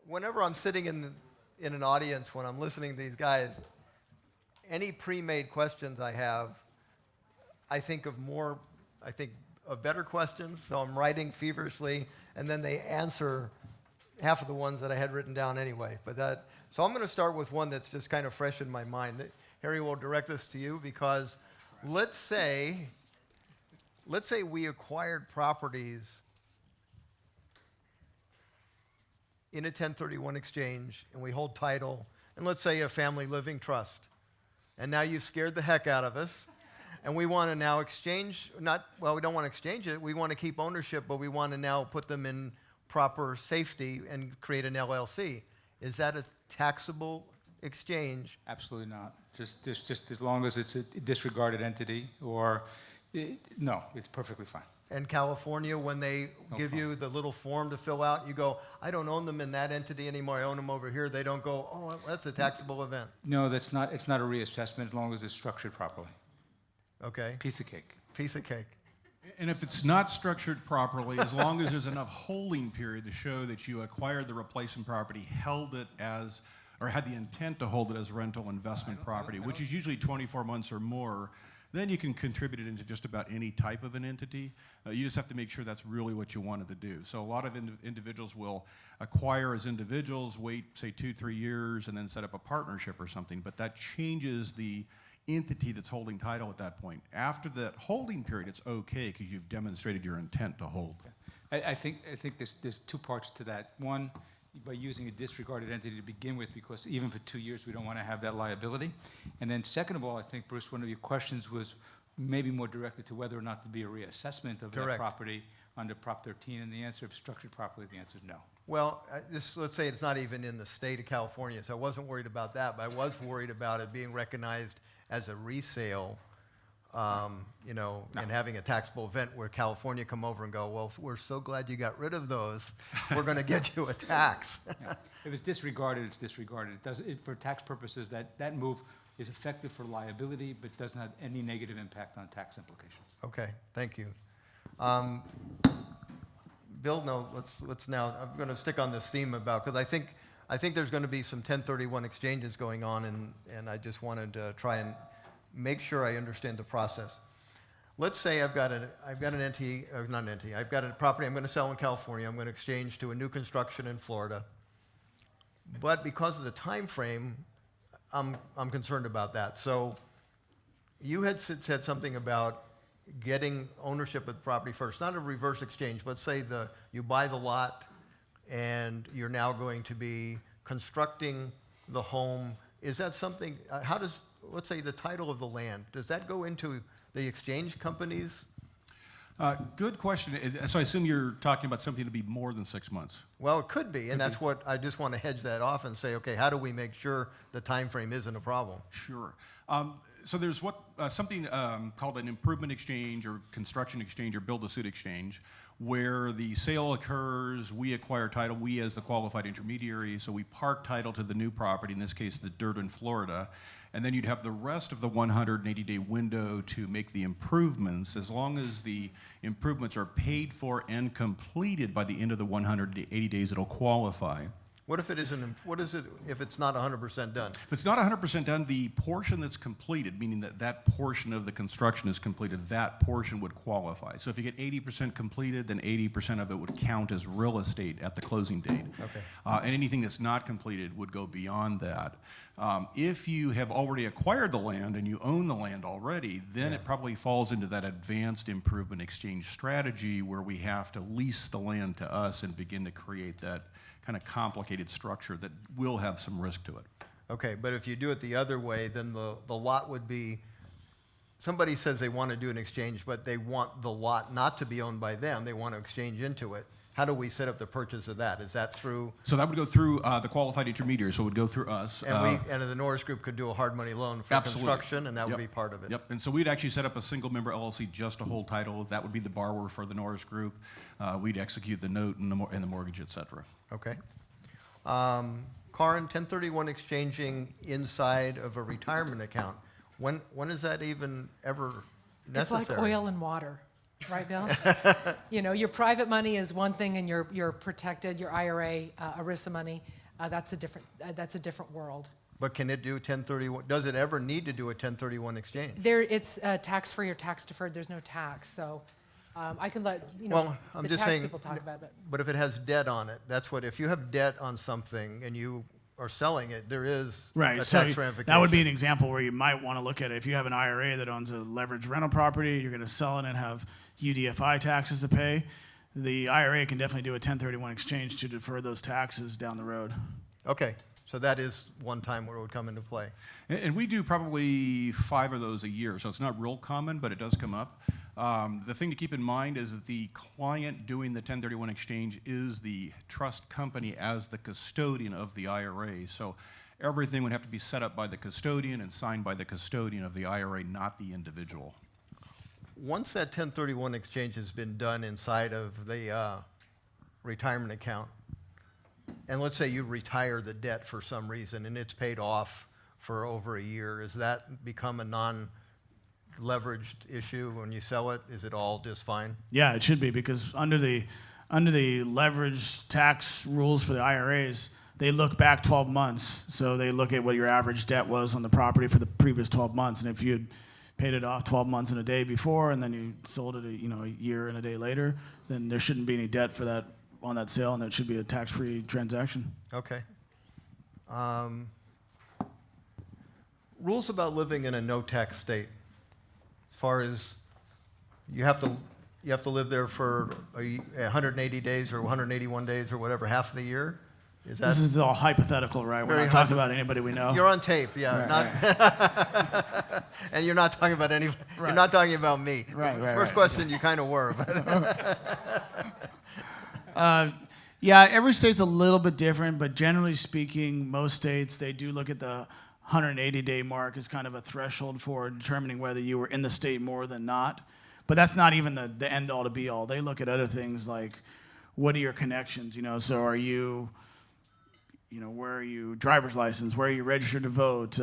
whenever I'm sitting in an audience, when I'm listening to these guys, any pre-made questions I have, I think of better questions, so I'm writing feverishly, and then they answer half of the ones that I had written down anyway. So I'm going to start with one that's just kind of fresh in my mind. Harry will direct this to you because let's say we acquired properties in a 1031 exchange, and we hold title, and let's say a family living trust. And now you've scared the heck out of us, and we want to now exchange, we don't want to exchange it, we want to keep ownership, but we want to now put them in proper safety and create an LLC. Is that a taxable exchange? Absolutely not. Just as long as it's a disregarded entity no, it's perfectly fine. In California, when they give you the little form to fill out, you go, I don't own them in that entity anymore, I own them over here. They don't go, oh, that's a taxable event. No, it's not a reassessment as long as it's structured properly. Okay. Piece of cake. Piece of cake. And if it's not structured properly, as long as there's enough holding period to show that you acquired the replacement property, held it as, or had the intent to hold it as rental investment property, which is usually 24 months or more, then you can contribute it into just about any type of an entity. You just have to make sure that's really what you wanted to do. So a lot of individuals will acquire as individuals, wait, say 2-3 years, and then set up a partnership or something, but that changes the entity that's holding title at that point. After that holding period, it's okay because you've demonstrated your intent to hold. I think there's two parts to that. One, by using a disregarded entity to begin with, because even for 2 years we don't want to have that liability. And then second of all, I think, Bruce, one of your questions was maybe more directed to whether or not to be a reassessment of that property under Prop 13, and the answer, if structured properly, the answer is no. Well, let's say it's not even in the state of California, so I wasn't worried about that, but I was worried about it being recognized as a resale, and having a taxable event where California come over and go, well, we're so glad you got rid of those, we're going to get you a tax. Yeah. If it's disregarded, it's disregarded. For tax purposes, that move is effective for liability, but doesn't have any negative impact on tax implications. Okay, thank you. Bill, no, let's now, I'm going to stick on this theme because I think there's going to be some 1031 exchanges going on, and I just wanted to try and make sure I understand the process. Let's say I've got an entity, or not an entity, I've got a property I'm going to sell in California, I'm going to exchange to a new construction in Florida. But because of the time frame, I'm concerned about that. So you had said something about getting ownership of the property first, not a reverse exchange, but say you buy the lot and you're now going to be constructing the home. Is that something, let's say the title of the land, does that go into the exchange companies? Good question. So I assume you're talking about something to be more than 6 months. Well, it could be, and that's what I just want to hedge that off and say, okay, how do we make sure the time frame isn't a problem? Sure. So there's something called an improvement exchange or construction exchange or build-to-suit exchange, where the sale occurs, we acquire title, we as the qualified intermediary, so we park title to the new property, in this case the dirt in Florida, and then you'd have the rest of the 180-day window to make the improvements. As long as the improvements are paid for and completed by the end of the 180 days, it'll qualify. What if it isn't? What is it if it's not 100% done? If it's not 100% done, the portion that's completed, meaning that portion of the construction is completed, that portion would qualify. So if you get 80% completed, then 80% of it would count as real estate at the closing date. Okay. And anything that's not completed would go beyond that. If you have already acquired the land and you own the land already, then it probably falls into that advanced improvement exchange strategy where we have to lease the land to us and begin to create that kind of complicated structure that will have some risk to it. Okay, but if you do it the other way, then the lot would be, somebody says they want to do an exchange, but they want the lot not to be owned by them, they want to exchange into it. How do we set up the purchase of that? Is that through? So that would go through the qualified intermediary, so it would go through us. And the Norris Group could do a hard money loan for construction, and that would be part of it. Yep, and so we'd actually set up a single member LLC just to hold title. That would be the borrower for the Norris Group. We'd execute the note and the mortgage, et cetera. Okay. Karin, 1031 exchanging inside of a retirement account. When is that even ever necessary? It's like oil and water, right, Bill? Your private money is one thing, and your protected, your IRA, ERISA money. That's a different world. But can it do 1031? Does it ever need to do a 1031 exchange? It's tax-free or tax-deferred. There's no tax, so I can let Well, I'm the just tax saying, people talk about it. but if it has debt on it, that's what, if you have debt on something and you are selling it, there is Right. a So tax ramification. that would be an example where you might want to look at it. If you have an IRA that owns a leveraged rental property, you're going to sell it and have UDFI taxes to pay. The IRA can definitely do a 1031 exchange to defer those taxes down the road. Okay, so that is one time where it would come into play. And we do probably 5 of those a year, so it's not real common, but it does come up. The thing to keep in mind is that the client doing the 1031 exchange is the trust company as the custodian of the IRA. So everything would have to be set up by the custodian and signed by the custodian of the IRA, not the individual. Once that 1031 exchange has been done inside of the retirement account, and let's say you retire the debt for some reason and it's paid off for over a year, does that become a non-leveraged issue when you sell it? Is it all just fine? Yeah, it should be, because under the leverage tax rules for the IRAs, they look back 12 months. So they look at what your average debt was on the property for the previous 12 months, and if you had paid it off 12 months and a day before, and then you sold it a year and a day later, then there shouldn't be any debt for that on that sale, and it should be a tax-free transaction. Okay. Rules about living in a no-tax state. As far as you have to live there for 180 days or 181 days or whatever, half of the year. Is that? This is all hypothetical, right? We're Very not talking about anybody we know. You're on tape, yeah. Right, And you're not talking about any. You're Right. not talking about me. Right, First question, you kind of were. But Yeah, every state's a little bit different, but generally speaking, most states, they do look at the 180-day mark as kind of a threshold for determining whether you were in the state more than not. But that's not even the end-all to be-all. They look at other things like, what are your connections? So are you, where are you driver's license? Where are you registered to vote?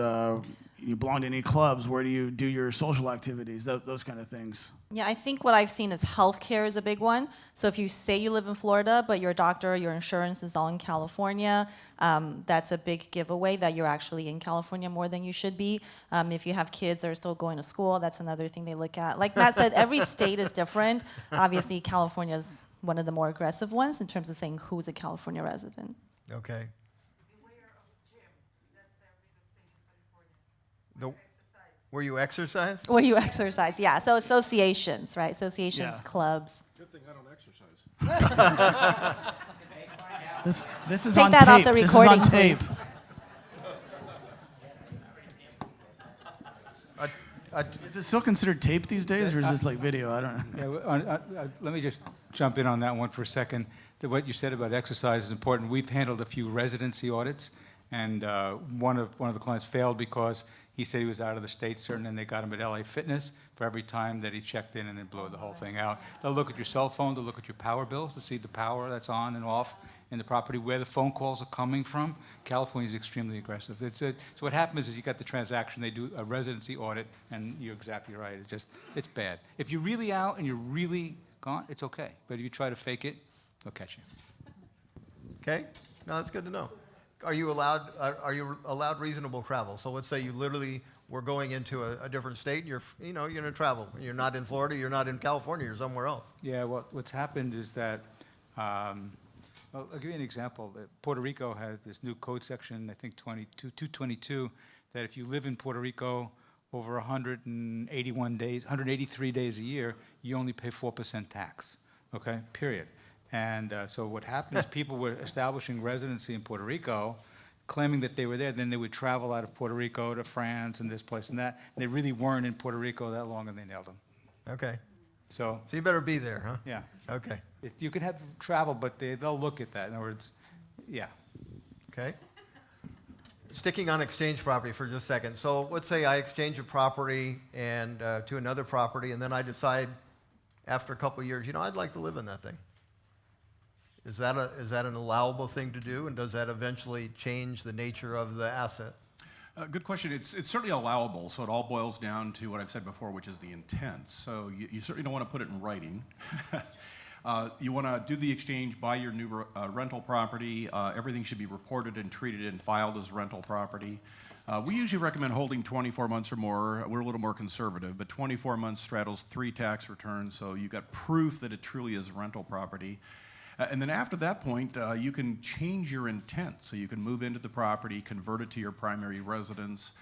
You belong to any clubs? Where do you do your social activities? Those kind of things. Yeah, I think what I've seen is healthcare is a big one. So if you say you live in Florida, but your doctor, your insurance is all in California, that's a big giveaway that you're actually in California more than you should be. If you have kids that are still going to school, that's another thing they look at. Like Matt said, every state is different. Obviously, California is one of the more aggressive ones in terms of saying who's a California resident. okay. Where you exercise? Where you exercise, yeah. So associations, right? Associations, Yeah. clubs. Good thing I don't exercise. This is Take on that off tape. the This is recording, on tape. Is it still considered tape these days, or is this like video? I don't know. Yeah, let me just jump in on that one for a second. What you said about exercise is important. We've handled a few residency audits, and one of the clients failed because he said he was out of the state, certain, and they got him at LA Fitness for every time that he checked in and then blew the whole thing out. They'll look at your cell phone, they'll look at your power bills to see the power that's on and off in the property, where the phone calls are coming from. California is extremely aggressive. So what happens is you got the transaction, they do a residency audit, and you're exactly right. It's bad. If you're really out and you're really gone, it's okay. But if you try to fake it, they'll catch you. Okay. No, that's good to know. Are you allowed reasonable travel? So let's say you literally were going into a different state, and you're going to travel. You're not in Florida, you're not in California, you're somewhere else. Yeah, what's happened is that, well, I'll give you an example. Puerto Rico has this new code section, I think 222, that if you live in Puerto Rico over 183 days a year, you only pay 4% tax, okay, period. And so what happened is people were establishing residency in Puerto Rico, claiming that they were there, then they would travel out of Puerto Rico to France and this place and that. And they really weren't in Puerto Rico that long, and they nailed them. Okay. So, So you better be there, huh? yeah. Okay. You can have travel, but they'll look at that. In other words, yeah. Okay. Sticking on exchange property for just a second. So let's say I exchange a property and to another property, and then I decide after a couple of years, I'd like to live in that thing. Is that an allowable thing to do, and does that eventually change the nature of the asset? Good question. It's certainly allowable, so it all boils down to what I've said before, which is the intent. So you certainly don't want to put it in writing. You want to do the exchange, buy your new rental property. Everything should be reported and treated and filed as rental property. We usually recommend holding 24 months or more. We're a little more conservative, but 24 months straddles 3 tax returns, so you've got proof that it truly is rental property. And then after that point, you can change your intent. So you can move into the property, convert it to your primary residence.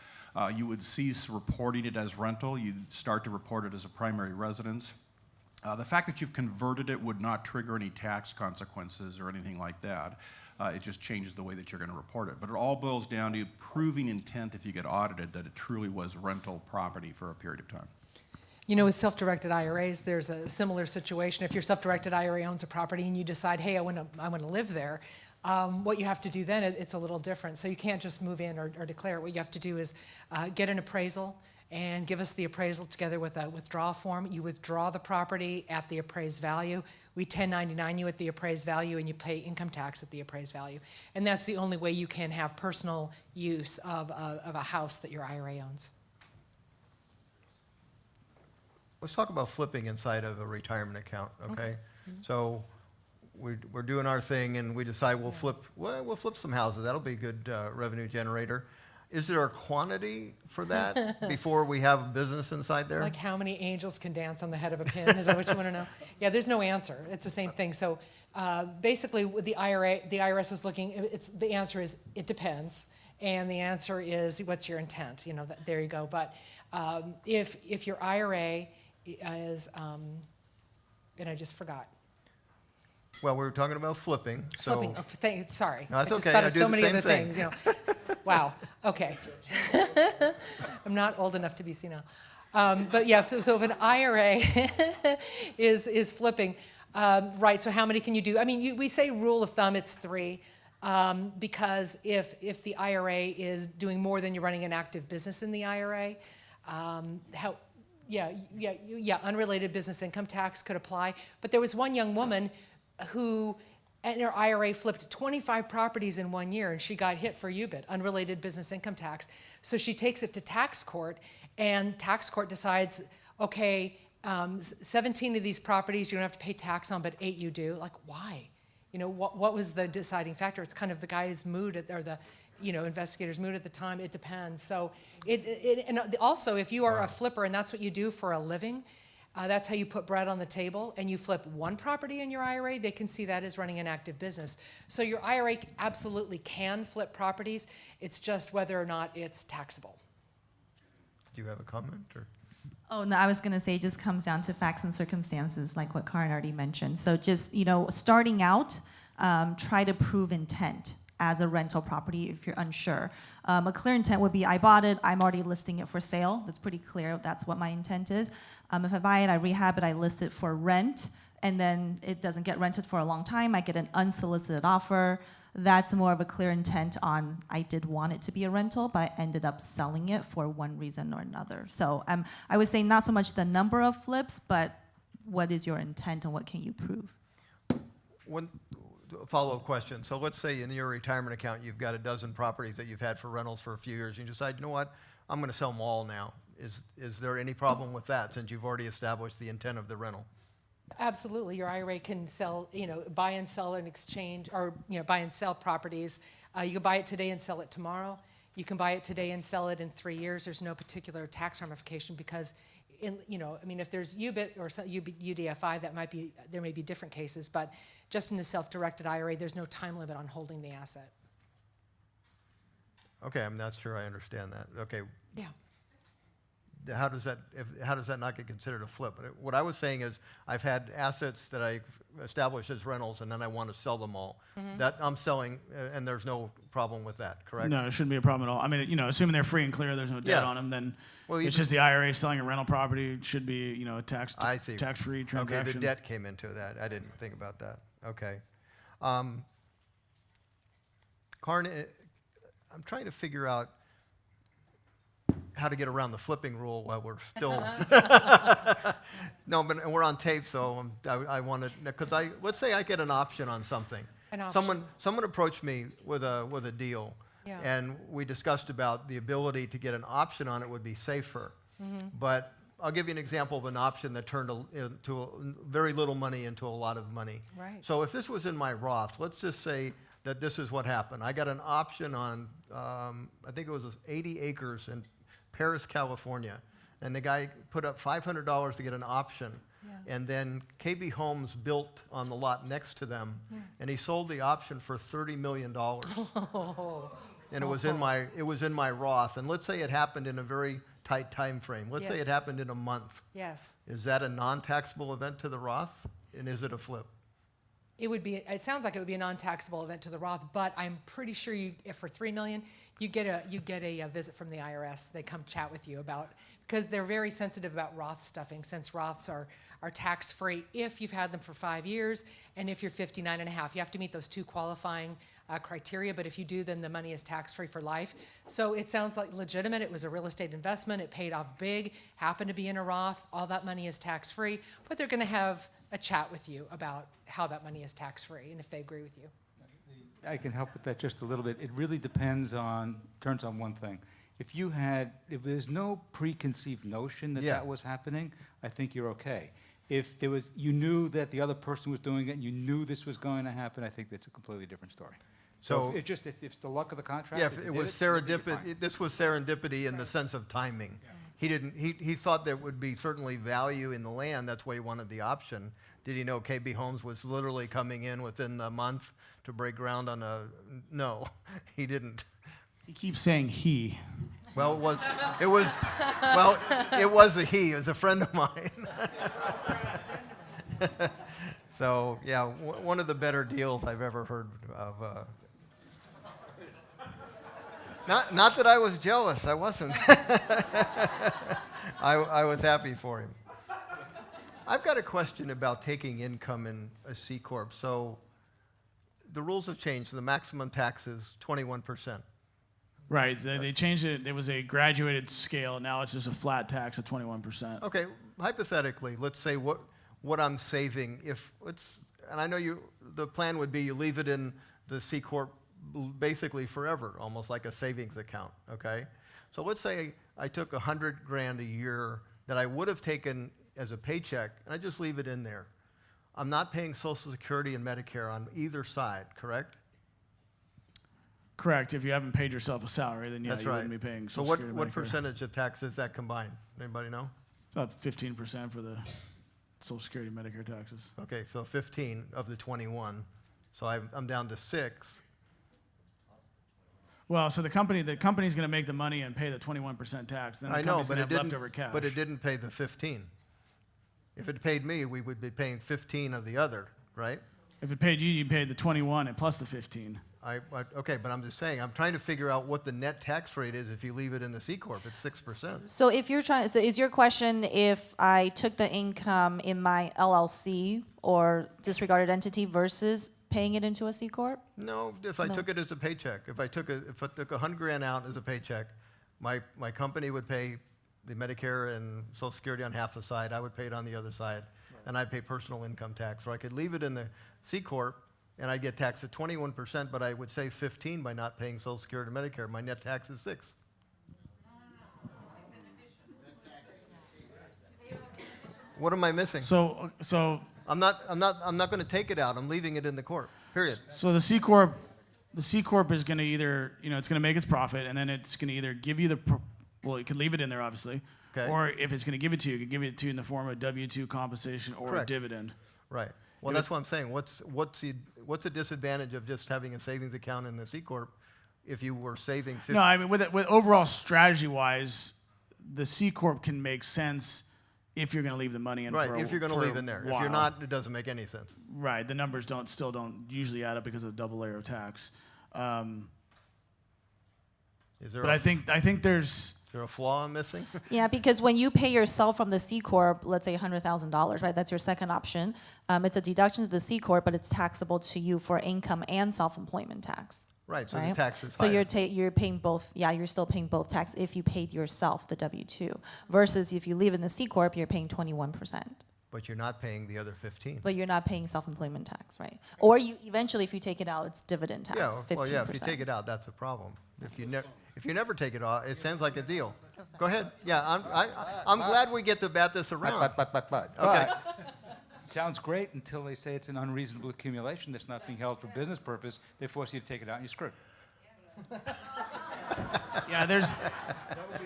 You would cease reporting it as rental. You'd start to report it as a primary residence. The fact that you've converted it would not trigger any tax consequences or anything like that. It just changes the way that you're going to report it. But it all boils down to proving intent if you get audited that it truly was rental property for a period of time. You know, with self-directed IRAs, there's a similar situation. If your self-directed IRA owns a property and you decide, hey, I want to live there, what you have to do then, it's a little different. So you can't just move in or declare it. What you have to do is get an appraisal and give us the appraisal together with a withdrawal form. You withdraw the property at the appraised value. We 1099 you at the appraised value, and you pay income tax at the appraised value. And that's the only way you can have personal use of a house that your IRA owns. Let's talk about flipping inside of a retirement account, okay? So we're doing our thing, and we decide we'll flip some houses. That'll be a good revenue generator. Is there a quantity for that before we have a business inside there? Like how many angels can dance on the head of a pin? Is that what you want to know? Yeah, there's no answer. It's the same thing. So basically, with the IRA, the IRS is looking. The answer is it depends, and the answer is what's your intent. You know, there you go. But if your IRA is, and I just forgot. Well, we were talking about flipping. So Flipping. Oh, sorry. No, that's I just okay. thought I of do so the many same other thing. things. You know. Wow. Okay. I'm not old enough to be senile. But yeah. So if an IRA is flipping, right? So how many can you do? I mean, we say rule of thumb it's 3. Because if the IRA is doing more than you're running an active business in the IRA, unrelated business income tax could apply. But there was one young woman who, and her IRA flipped 25 properties in 1 year, and she got hit for UBIT, unrelated business income tax. So she takes it to tax court, and tax court decides, okay, 17 of these properties you don't have to pay tax on, but 8 you do. Like, why? You know, what was the deciding factor? It's kind of the guy's mood, or the, investigator's mood at the time. It depends. So and also, if you are a flipper and that's what you do for a living, that's how you put bread on the table, and you flip one property in your IRA, they can see that as running an active business. So your IRA absolutely can flip properties. It's just whether or not it's taxable. do you have a comment? Or? Oh, no, I was going to say it just comes down to facts and circumstances, like what Karen already mentioned. So just, starting out, try to prove intent as a rental property if you're unsure. A clear intent would be, I bought it, I'm already listing it for sale. That's pretty clear. That's what my intent is. If I buy it, I rehab it, I list it for rent, and then it doesn't get rented for a long time. I get an unsolicited offer. That's more of a clear intent on, I did want it to be a rental, but I ended up selling it for one reason or another. So I would say not so much the number of flips, but what is your intent and what can you prove? One follow-up question. So let's say in your retirement account, you've got a dozen properties that you've had for rentals for a few years. You decide, you know what, I'm going to sell them all now. Is there any problem with that since you've already established the intent of the rental? Absolutely. Your IRA can sell, buy and sell and exchange, or, buy and sell properties. You can buy it today and sell it tomorrow. You can buy it today and sell it in 3 years. There's no particular tax ramification because, if there's UBIT or UDFI, there may be different cases, but just in the self-directed IRA, there's no time limit on holding the asset. Okay, I'm not sure I understand that. Okay. Yeah. How does that not get considered a flip? What I was saying is I've had assets that I established as rentals, and then I want to sell them all. Mm-hmm. That I'm selling, and there's no problem with that, correct? No, it shouldn't be a problem at all. I mean, assuming they're free and clear, there's no debt on them, then it's just the IRA selling a rental property. It should be, a tax-free transaction. Okay, the debt came into that. I didn't think about that. Okay. Karen, I'm trying to figure out how to get around the flipping rule while we're still no, but we're on tape, so I want to, because let's say I get an option on something. An option. Someone approached me with a deal, and we discussed about the ability to get an option on it would be safer, but I'll give you an example of an option that turned very little money into a lot of money. Right. So if this was in my Roth, let's just say that this is what happened. I got an option on, I think it was 80 acres in Paris, California. And the guy put up $500 to get an option. Yeah. And then KB Homes built on the lot next to them. Yeah. And he sold the option for $30 million. And it was in my Roth. And let's say it happened in a very tight time frame. Let's say Yes. it happened in a month. Yes. Is that a non-taxable event to the Roth? And is it a flip? It sounds like it would be a non-taxable event to the Roth, but I'm pretty sure if for $3 million, you get a visit from the IRS. They come chat with you because they're very sensitive about Roth stuffing, since Roths are tax-free if you've had them for 5 years and if you're 59 and a half. You have to meet those two qualifying criteria, but if you do, then the money is tax-free for life. So it sounds like legitimate. It was a real estate investment. It paid off big, happened to be in a Roth. All that money is tax-free, but they're going to have a chat with you about how that money is tax-free and if they agree with you. I can help with that just a little bit. It really turns on one thing. If there's no preconceived notion that Yeah. that was happening, I think you're okay. If you knew that the other person was doing it and you knew this was going to happen, I think that's a completely different story. So if it's the luck of the contract. Yeah, if it was serendipity. This was serendipity in the sense of timing. Yeah. He thought there would be certainly value in the land. That's why he wanted the option. Did he know KB Homes was literally coming in within the month to break ground on no, he didn't. He keeps saying he. Well, it was a he. It was a friend of mine. So yeah, one of the better deals I've ever heard of. Not that I was jealous. I wasn't. I was happy for him. I've got a question about taking income in a C corp. So the rules have changed. The maximum tax is 21%. Right. They changed it. There was a graduated scale. Now it's just a flat tax of 21%. Okay. Hypothetically, let's say what I'm saving. And I know the plan would be you leave it in the C corp basically forever, almost like a savings account. Okay. So let's say I took $100,000 a year that I would have taken as a paycheck, and I just leave it in there. I'm not paying Social Security and Medicare on either side, correct? Correct. If you haven't paid yourself a salary, then That's you right. wouldn't be paying So Social Security. what Medicare. percentage of tax is that combined? Anybody know? About 15% for the Social Security Medicare taxes. Okay, so 15 of the 21. So I'm down to 6. Well, so the company's going to make the money and pay the 21% tax. Then the I know, company's but going it to have didn't. leftover cash. But it didn't pay the 15. If it paid me, we would be paying 15 of the other, right? If it paid you, you paid the 21 and plus the 15. Okay, but I'm just saying, I'm trying to figure out what the net tax rate is if you leave it in the C corp. It's 6%. So is your question if I took the income in my LLC or disregarded entity versus paying it into a C corp? No, if I took it as a paycheck, if I took $100,000 out as a paycheck, my company would pay the Medicare and Social Security on half the side. I would pay it on the other side, and I'd pay personal income tax. Or I could leave it in the C corp, and I'd get taxed at 21%, but I would save 15 by not paying Social Security and Medicare. My net tax is 6. What am I missing? So I'm not going to take it out. I'm leaving it in the corp. Period. So the C corp is going to either, it's going to make its profit, and then it's going to either give you you could leave it in there, obviously. Okay. Or if it's going to give it to you, it could give it to you in the form of W-2 compensation or Correct. a dividend. Right. Well, that's what I'm saying. What's the disadvantage of just having a savings account in the C corp if you were saving 50? No, I mean, with overall strategy-wise, the C corp can make sense if you're going to leave the money in. Right. For if you're going to for a leave in there. If while. you're not, it doesn't make any sense. Right. The numbers still don't usually add up because of the double layer of tax. But I think there's. Is there a flaw I'm missing? Yeah, because when you pay yourself from the C corp, let's say $100,000, right? That's your second option. It's a deduction to the C corp, but it's taxable to you for income and self-employment tax. Right. So right? the tax is So higher. you're paying both. Yeah, you're still paying both tax if you paid yourself the W-2 versus if you leave in the C corp, you're paying 21%. But you're not paying the other 15. But you're not paying self-employment tax, right? Or you eventually, if you take it out, it's dividend tax, Yeah. 15%. Well, yeah. If you take it out, that's a problem. If you never take it off, it sounds like a deal. Go ahead. Yeah, I'm glad we get to bat this around. But. Okay. Sounds great until they say it's an unreasonable accumulation that's not being held for business purpose. They force you to take it out and you're screwed. Yeah, there's.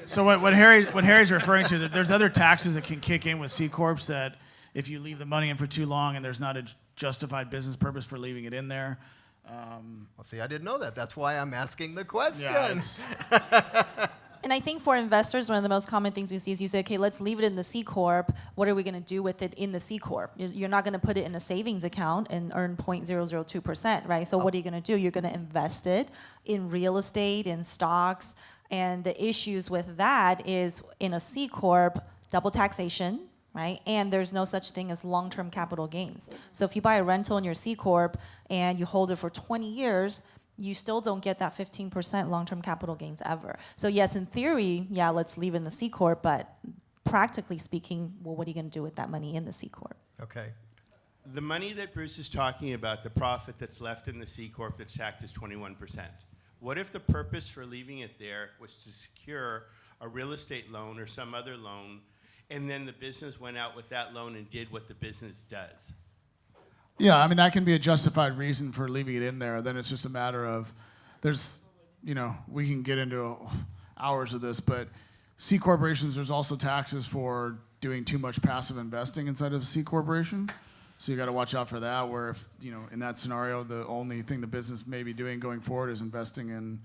So what Harry's referring to, there's other taxes that can kick in with C corps that if you leave the money in for too long and there's not a justified business purpose for leaving it in there. Well, see, I didn't know that. That's why I'm asking the question. Yeah, it's, And I think for investors, one of the most common things we see is you say, okay, let's leave it in the C Corp. What are we going to do with it in the C Corp? You're not going to put it in a savings account and earn 0.002%, right? So what are you going to do? You're going to invest it in real estate, in stocks. And the issues with that is in a C Corp, double taxation, right? And there's no such thing as long-term capital gains. So if you buy a rental in your C Corp and you hold it for 20 years, you still don't get that 15% long-term capital gains ever. So yes, in theory, yeah, let's leave it in the C Corp, but practically speaking, well, what are you going to do with that money in the C Corp? Okay. The money that Bruce is talking about, the profit that's left in the C Corp that's taxed is 21%. What if the purpose for leaving it there was to secure a real estate loan or some other loan, and then the business went out with that loan and did what the business does? yeah, I mean, that can be a justified reason for leaving it in there. Then it's just a matter of, there's, we can get into hours of this, but C corporations, there's also taxes for doing too much passive investing inside of a C corporation. So you got to watch out for that, where if, in that scenario, the only thing the business may be doing going forward is investing in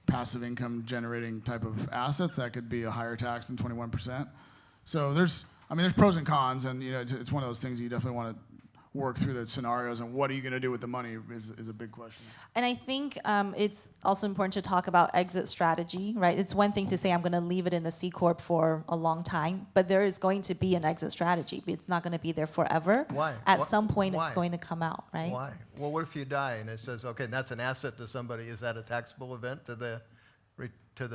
passive income generating type of assets, that could be a higher tax than 21%. So there's pros and cons, and it's one of those things you definitely want to work through the scenarios, and what are you going to do with the money is a big question. And I think it's also important to talk about exit strategy, right? It's one thing to say I'm going to leave it in the C Corp for a long time, but there is going to be an exit strategy. It's not going to be there forever. Why? At some point, Why? it's going to come out, right? Why? Well, what if you die and it says, okay, that's an asset to somebody? Is that a taxable event to the To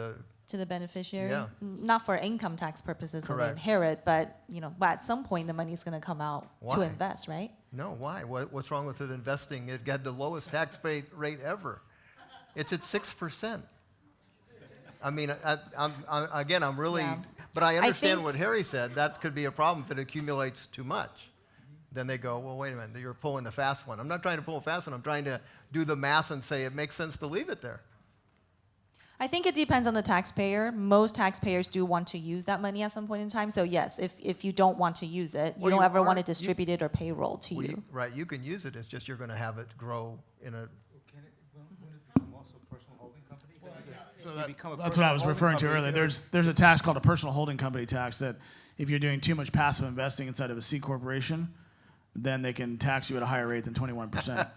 the beneficiary? Yeah. Not for income tax purposes when they Correct. inherit, but but at some point the money's going to come out to Why? invest, right? No, why? What's wrong with it investing? It got the lowest tax rate ever. It's at 6%. I mean, I'm really, Yeah. but I understand think- what Harry said. That could be a problem if it accumulates too much. Then they go, well, wait a minute, you're pulling the fast one. I'm not trying to pull a fast one. I'm trying to do the math and say it makes sense to leave it there. I think it depends on the taxpayer. Most taxpayers do want to use that money at some point in time. So yes, if you don't want to use it, Well, you don't you ever want to aren't- distribute it or payroll to Well, you. right, you can use it. It's just you're going to have it grow in a. Can it become also a personal holding company? So You become a that's what I was personal referring to holding earlier. company. There's a tax called a personal holding company tax that if you're doing too much passive investing inside of a C corporation, then they can tax you at a higher rate than 21%.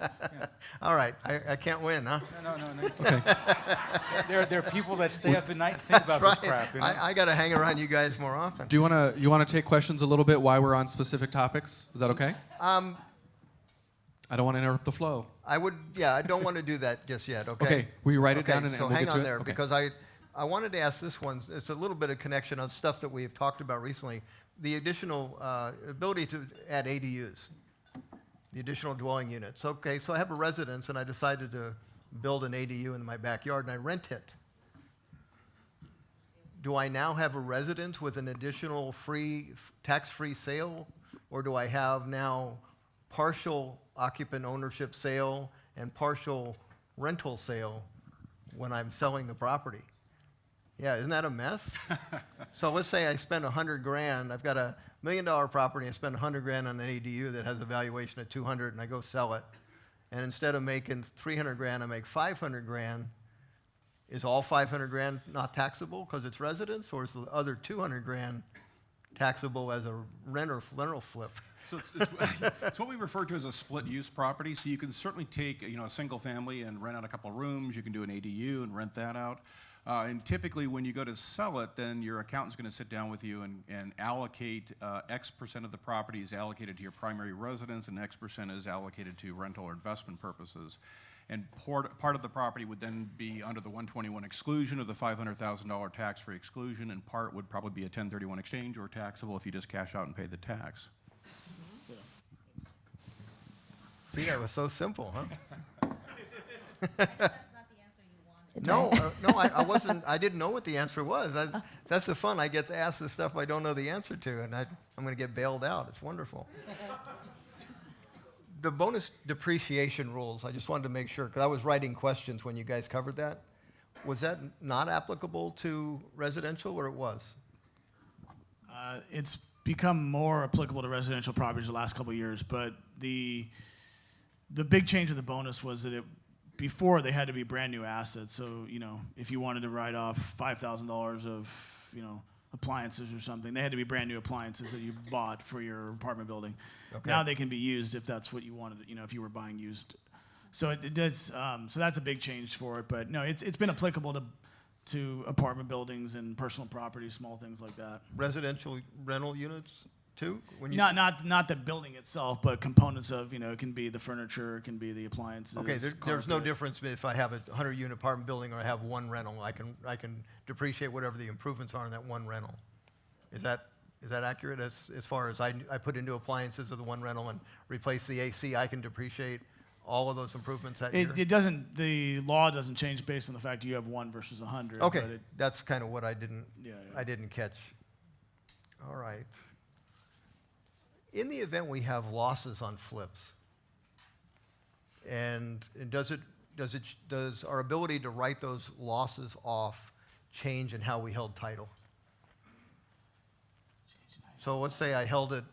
All right, I can't win, huh? No. Okay. There are people that stay up at night and think about this crap. I got to hang around you guys more often. Do you want to take questions a little bit while we're on specific topics? Is that okay? I don't want to interrupt the flow. I don't want to do that just yet, okay? Okay, will you write it Okay, down and so we'll hang get to on it? there, Okay. because I wanted to ask this one. It's a little bit of connection on stuff that we've talked about recently. The additional ability to add ADUs, the additional dwelling units. Okay, so I have a residence and I decided to build an ADU in my backyard and I rent it. Do I now have a residence with an additional tax-free sale, or do I have now partial occupant ownership sale and partial rental sale when I'm selling the property? Yeah, isn't that a mess? So let's say I spend $100,000. I've got a $1 million property. I spend $100,000 on an ADU that has a valuation of $200,000, and I go sell it. And instead of making $300,000, I make $500,000. Is all $500,000 not taxable because it's residence, or is the other $200,000 taxable as a rental flip? So it's what we refer to as a split-use property. So you can certainly take a single family and rent out a couple rooms. You can do an ADU and rent that out. And typically, when you go to sell it, then your accountant's going to sit down with you and allocate X% of the property is allocated to your primary residence, and X% is allocated to rental or investment purposes. And part of the property would then be under the 121 exclusion or the $500,000 tax-free exclusion, and part would probably be a 1031 exchange or taxable if you just cash out and pay the tax. See, that was so simple, huh? No, no, I wasn't, I didn't know what the answer was. That's the fun. I get to ask the stuff I don't know the answer to, and I'm going to get bailed out. It's wonderful. The bonus depreciation rules, I just wanted to make sure, because I was writing questions when you guys covered that. Was that not applicable to residential, or it was? It's become more applicable to residential properties the last couple of years, but the big change of the bonus was that before they had to be brand new assets. So, if you wanted to write off $5,000 of, appliances or something, they had to be brand new appliances that you bought for your apartment building. Okay. Now they can be used if that's what you wanted, if you were buying used. So it does, so that's a big change for it. But no, it's been applicable to apartment buildings and personal property, small things like that. Residential rental units too? When you Not the building itself, but components of, it can be the furniture, it can be the appliances. Okay, there's no carpet. difference if I have a 100-unit apartment building or I have one rental. I can depreciate whatever the improvements are in that one rental. Is that accurate as far as I put into appliances of the one rental and replace the AC, I can depreciate all of those improvements that year? It doesn't, the law doesn't change based on the fact you have 1 versus 100. Okay, but that's kind of what I didn't Yeah. I didn't catch. All right. In the event we have losses on flips, and does our ability to write those losses off change in how we held title? So let's say I held it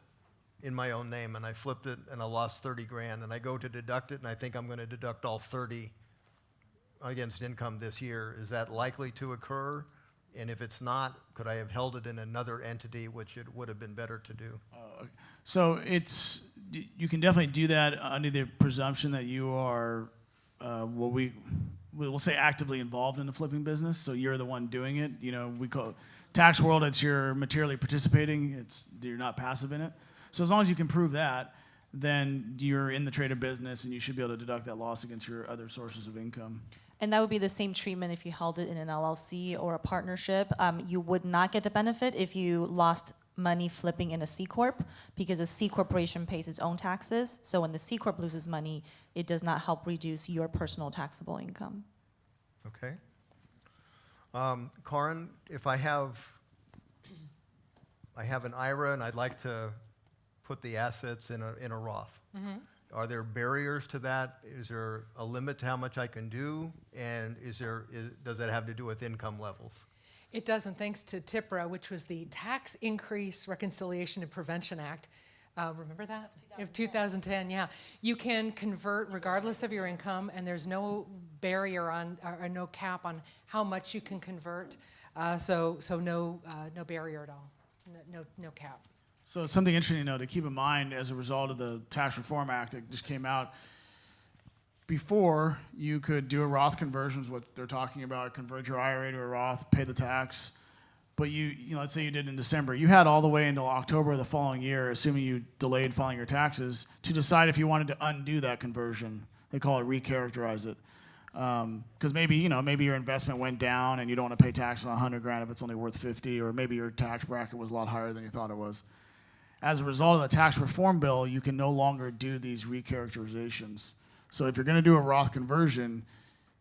in my own name and I flipped it and I lost 30 grand and I go to deduct it and I think I'm going to deduct all 30 against income this year. Is that likely to occur? And if it's not, could I have held it in another entity, which it would have been better to do? So you can definitely do that under the presumption that you are, we'll say actively involved in the flipping business. So you're the one doing it. We call tax world, it's you're materially participating. You're not passive in it. So as long as you can prove that, then you're in the trade of business and you should be able to deduct that loss against your other sources of income. And that would be the same treatment if you held it in an LLC or a partnership. You would not get the benefit if you lost money flipping in a C Corp, because a C Corporation pays its own taxes. So when the C Corp loses money, it does not help reduce your personal taxable income. Okay. Karin, if I have an IRA and I'd like to put the assets in a Roth. Mm-hmm. Are there barriers to that? Is there a limit to how much I can do? And does that have to do with income levels? It doesn't, thanks to TIPRA, which was the Tax Increase Reconciliation and Prevention Act. Remember that? 2010, yeah. You can convert regardless of your income, and there's no barrier or no cap on how much you can convert. So no barrier at all, no cap. So it's something interesting, to keep in mind as a result of the Tax Reform Act that just came out. Before, you could do a Roth conversion, is what they're talking about, convert your IRA to a Roth, pay the tax. But let's say you did in December. You had all the way until October of the following year, assuming you delayed filing your taxes, to decide if you wanted to undo that conversion. They call it recharacterize it. Because maybe your investment went down and you don't want to pay tax on $100,000 if it's only worth 50, or maybe your tax bracket was a lot higher than you thought it was. As a result of the tax reform bill, you can no longer do these recharacterizations. So if you're going to do a Roth conversion,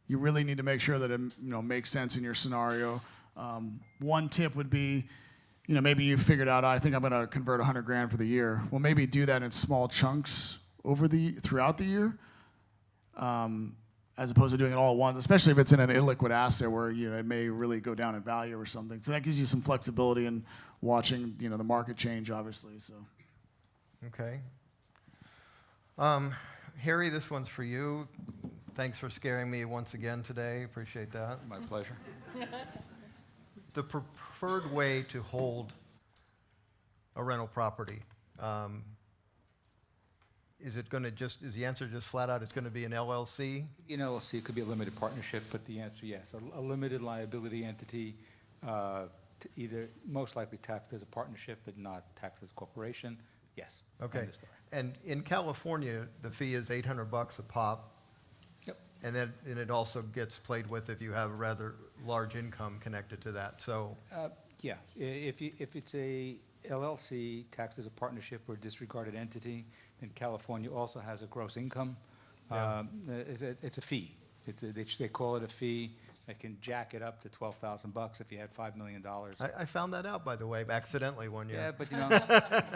you really need to make sure that it makes sense in your scenario. One tip would be, maybe you figured out, I think I'm going to convert $100,000 for the year. Well, maybe do that in small chunks throughout the year, as opposed to doing it all at once, especially if it's in an illiquid asset where it may really go down in value or something. So that gives you some flexibility in watching the market change, obviously. So. Okay. Harry, this one's for you. Thanks for scaring me once again today. Appreciate that. My pleasure. The preferred way to hold a rental property, is the answer just flat out, it's going to be an LLC? An LLC could be a limited partnership, but the answer, yes. A limited liability entity, to either most likely taxed as a partnership, but not taxed as a corporation. Yes. Okay. End of story. And in California, the fee is $800 a pop. Yep. And then it also gets played with if you have a rather large income connected to that. So, Yeah, if it's a LLC taxed as a partnership or disregarded entity, then California also has a gross income. Yeah. It's a fee. They call it a fee. that can jack it up to $12,000 if you had $5 million. I found that out, by the way, accidentally one year. Yeah, but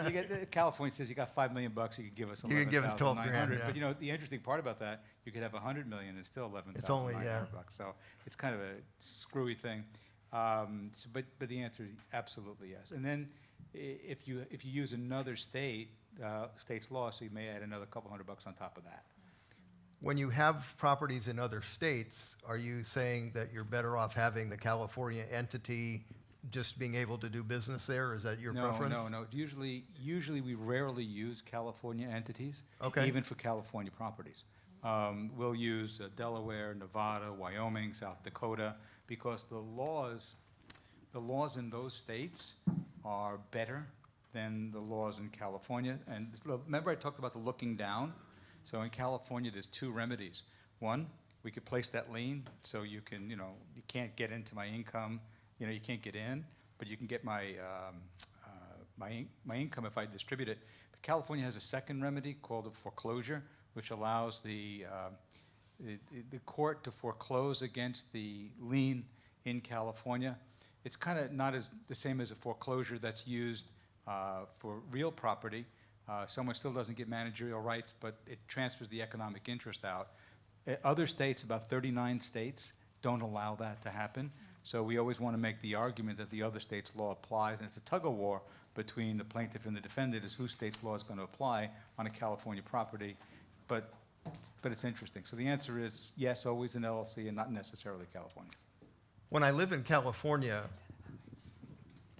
you get, California says you got $5 million, you can give us You can give us 12 grand, 11,900. yeah. But the interesting part about that, you could have 100 million and still 11,900 It's only, yeah. bucks. So it's kind of a screwy thing. But the answer is absolutely yes. And then if you use another state's law, so you may add another couple $100 on top of that. When you have properties in other states, are you saying that you're better off having the California entity just being able to do business there? Is that your preference? No. Usually we rarely use California entities, Okay. even for California properties. We'll use Delaware, Nevada, Wyoming, South Dakota, because the laws in those states are better than the laws in California. And remember I talked about the looking down? So in California, there's two remedies. One, we could place that lien, so you can, you can't get into my income, you can't get in, but you can get my income if I distribute it. But California has a second remedy called a foreclosure, which allows the court to foreclose against the lien in California. It's kind of not the same as a foreclosure that's used for real property. Someone still doesn't get managerial rights, but it transfers the economic interest out. Other states, about 39 states, don't allow that to happen. So we always want to make the argument that the other state's law applies, and it's a tug-of-war between the plaintiff and the defendant as whose state's law is going to apply on a California property. But it's interesting. So the answer is yes, always an LLC and not necessarily California. When I live in California,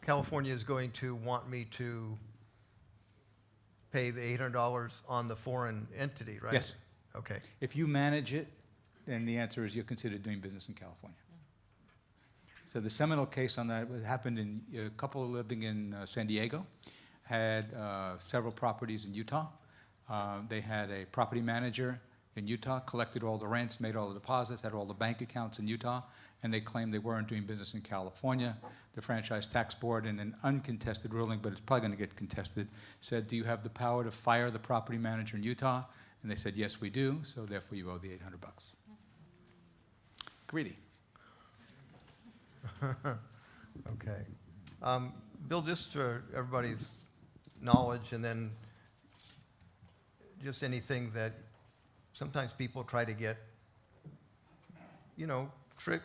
California is going to want me to pay the $800 on the foreign entity, right? Yes. Okay. If you manage it, then the answer is you're considered doing business in California. So the seminal case on that happened in a couple living in San Diego, had several properties in Utah. They had a property manager in Utah, collected all the rents, made all the deposits, had all the bank accounts in Utah, and they claimed they weren't doing business in California. The Franchise Tax Board, in an uncontested ruling, but it's probably going to get contested, said, do you have the power to fire the property manager in Utah? And they said, yes, we do, so therefore you owe the $800. Greedy. Okay. Bill, just for everybody's knowledge, and then just anything that sometimes people try to get,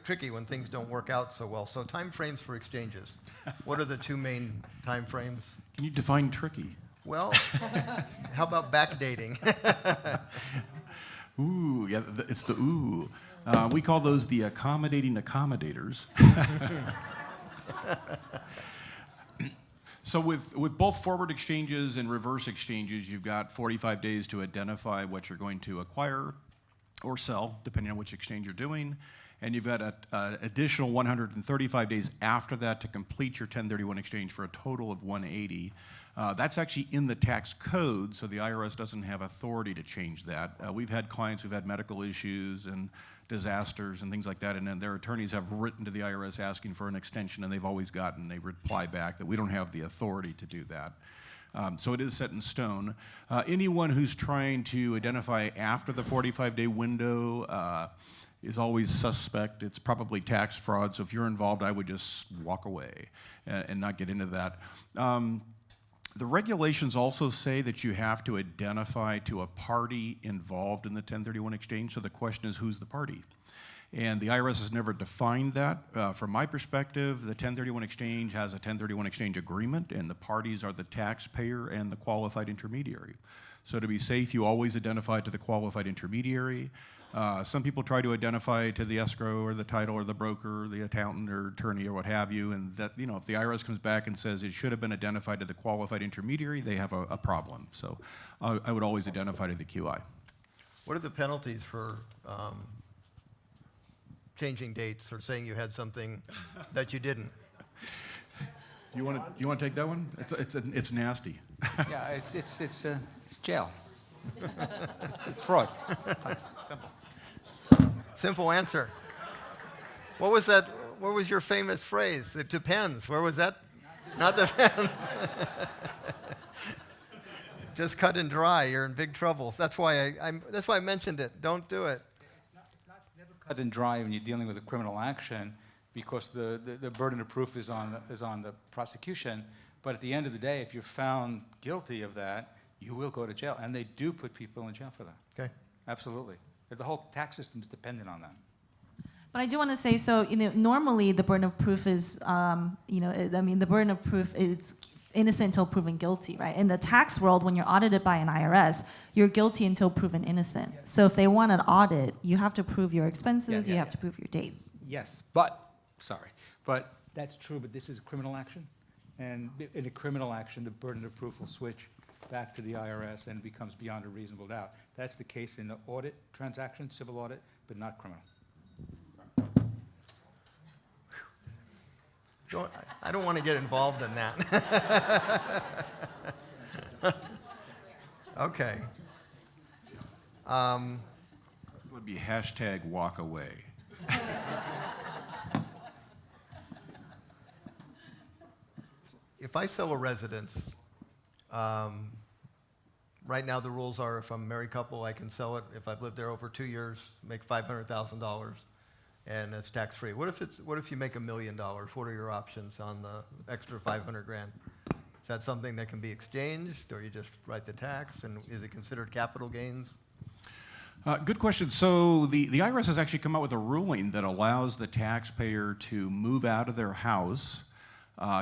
tricky when things don't work out so well. So time frames for exchanges. What are the two main time frames? Can you define tricky? Well, how about backdating? Ooh, yeah, it's the ooh. We call those the accommodating accommodators. So with both forward exchanges and reverse exchanges, you've got 45 days to identify what you're going to acquire or sell, depending on which exchange you're doing. And you've got an additional 135 days after that to complete your 1031 exchange for a total of 180. That's actually in the tax code, so the IRS doesn't have authority to change that. We've had clients who've had medical issues and disasters and things like that, and then their attorneys have written to the IRS asking for an extension, and they've always gotten a reply back that we don't have the authority to do that. So it is set in stone. Anyone who's trying to identify after the 45-day window is always suspect. It's probably tax fraud, so if you're involved, I would just walk away and not get into that. The regulations also say that you have to identify to a party involved in the 1031 exchange, so the question is, who's the party? And the IRS has never defined that. From my perspective, the 1031 exchange has a 1031 exchange agreement, and the parties are the taxpayer and the qualified intermediary. So to be safe, you always identify to the qualified intermediary. Some people try to identify to the escrow or the title or the broker or the accountant or attorney or what have you, and that, if the IRS comes back and says it should have been identified to the qualified intermediary, they have a problem. So I would always identify to the QI. What are the penalties for changing dates or saying you had something that you didn't? You want to take that one? It's nasty. Yeah, it's jail. It's fraud. Simple. Simple answer. What was that? What was your famous phrase? It depends. Where was that? Not depends. Just cut and dry. You're in big trouble. That's why I mentioned it. Don't do it. It's not never cut and dry when you're dealing with a criminal action because the burden of proof is on the prosecution. But at the end of the day, if you're found guilty of that, you will go to jail. And they do put people in jail for that. Okay. Absolutely. The whole tax system is dependent on that. But I do want to say, so, normally the burden of proof is, the burden of proof is innocent until proven guilty, right? In the tax world, when you're audited by an IRS, you're guilty until proven innocent. Yes. So if they want an audit, you have to prove your expenses, you have to prove your dates. Yes, but that's true, but this is a criminal action. And in a criminal action, the burden of proof will switch back to the IRS and becomes beyond a reasonable doubt. That's the case in the audit transaction, civil audit, but not criminal. I don't want to get involved in that. Okay. It would be hashtag walk away. If I sell a residence, right now the rules are if I'm a married couple, I can sell it if I've lived there over 2 years, make $500,000, and it's tax-free. What if you make $1 million? What are your options on the extra 500 grand? Is that something that can be exchanged, or you just write the tax, and is it considered capital gains? Good question. So the IRS has actually come out with a ruling that allows the taxpayer to move out of their house,